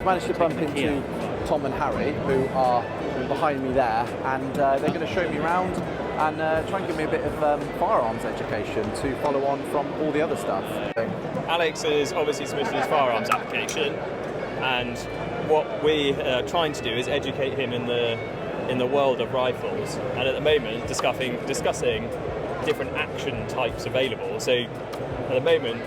managed to bump into Tom and Harry, who are behind me there, and they're going to show me around and try and give me a bit of firearms education to follow on from all the other stuff. Alex has obviously submitted his firearms application, and what we are trying to do is educate him in the world of rifles, and at the moment discussing different action types available. So at the moment,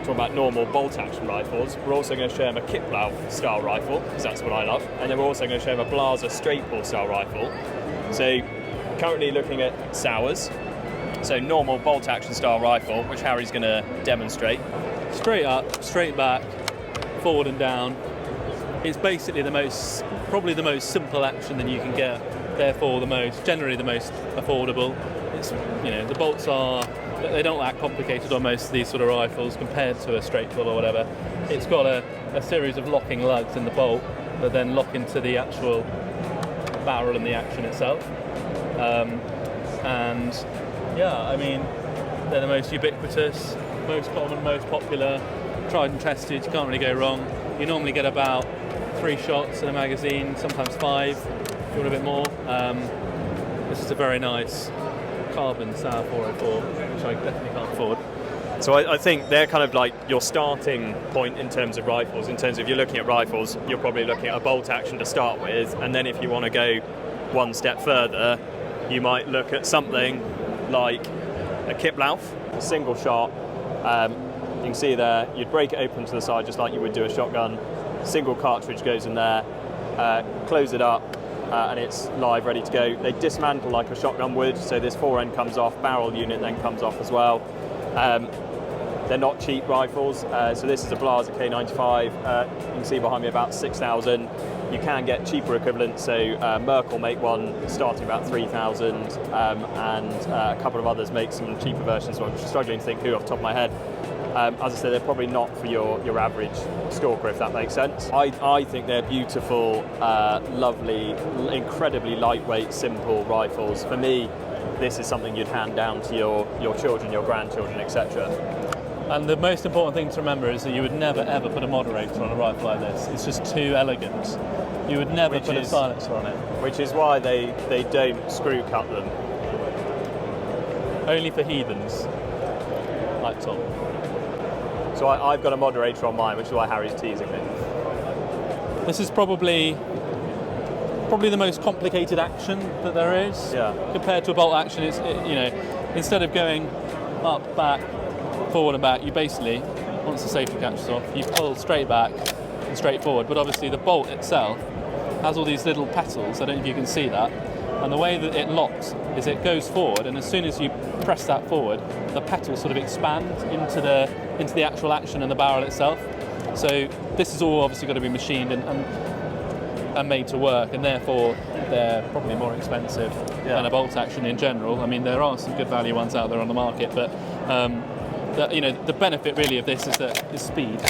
talking about normal bolt-action rifles, we're also going to show him a Kiplau style rifle, because that's what I love, and then we're also going to show him a Blaser straight pull style rifle. So currently looking at Sours, so normal bolt-action style rifle, which Harry's going to demonstrate. Straight up, straight back, forward and down. It's basically probably the most simple action that you can get, therefore generally the most affordable. It's, the bolts they don't act complicated on most of these sort of rifles compared to a straight pull or whatever. It's got a series of locking lugs in the bolt that then lock into the actual barrel and the action itself. And yeah, I mean, they're the most ubiquitous, most common, most popular, tried and tested. You can't really go wrong. You normally get about 3 shots in a magazine, sometimes 5 if you want a bit more. This is a very nice carbon Sauer 404, which I definitely can't afford. So I think they're kind of like your starting point in terms of rifles. In terms of, if you're looking at rifles, you're probably looking at a bolt action to start with, and then if you want to go one step further, you might look at something like a Kiplau, a single shot. You can see there, you'd break it open to the side just like you would do a shotgun. Single cartridge goes in there, close it up, and it's live, ready to go. They dismantle like a shotgun would, so this fore end comes off, barrel unit then comes off as well. They're not cheap rifles, so this is a Blaser K95. You can see behind me about 6,000. You can get cheaper equivalents, so Merkel make one starting about 3,000, and a couple of others make some cheaper versions, so I'm struggling to think who off the top of my head. As I said, they're probably not for your average stalker, if that makes sense. I think they're beautiful, lovely, incredibly lightweight, simple rifles. For me, this is something you'd hand down to your children, your grandchildren, etc. And the most important thing to remember is that you would never ever put a moderator on a rifle like this. It's just too elegant. You would never put a silencer on it. Which is why they don't screw cut them. Only for heathens, like Tom. So I've got a moderator on mine, which is why Harry's teasing me. This is probably the most complicated action that there is. Yeah. Compared to a bolt action, instead of going up, back, forward and back, you basically, once the safety catches off, you pull straight back and straight forward. But obviously the bolt itself has all these little petals. I don't know if you can see that. And the way that it locks is it goes forward, and as soon as you press that forward, the petals sort of expand into the actual action and the barrel itself. So this is all obviously got to be machined and made to work, and therefore they're probably more expensive than a bolt action in general. I mean, there are some good value ones out there on the market, but the benefit really of this is speed.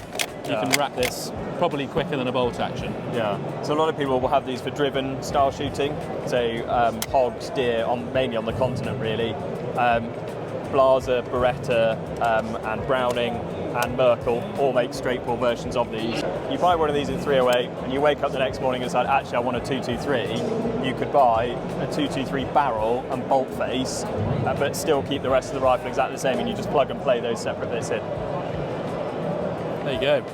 You can rack this probably quicker than a bolt action. Yeah. So a lot of people will have these for driven style shooting. So hogs, deer, mainly on the continent really. Blaser, Beretta, and Browning and Merkel all make straight pull versions of these. You buy one of these in 308 and you wake up the next morning and decide, actually I want a 223. You could buy a 223 barrel and bolt face, but still keep the rest of the rifle exactly the same, and you just plug and play those separate bits in. There you go.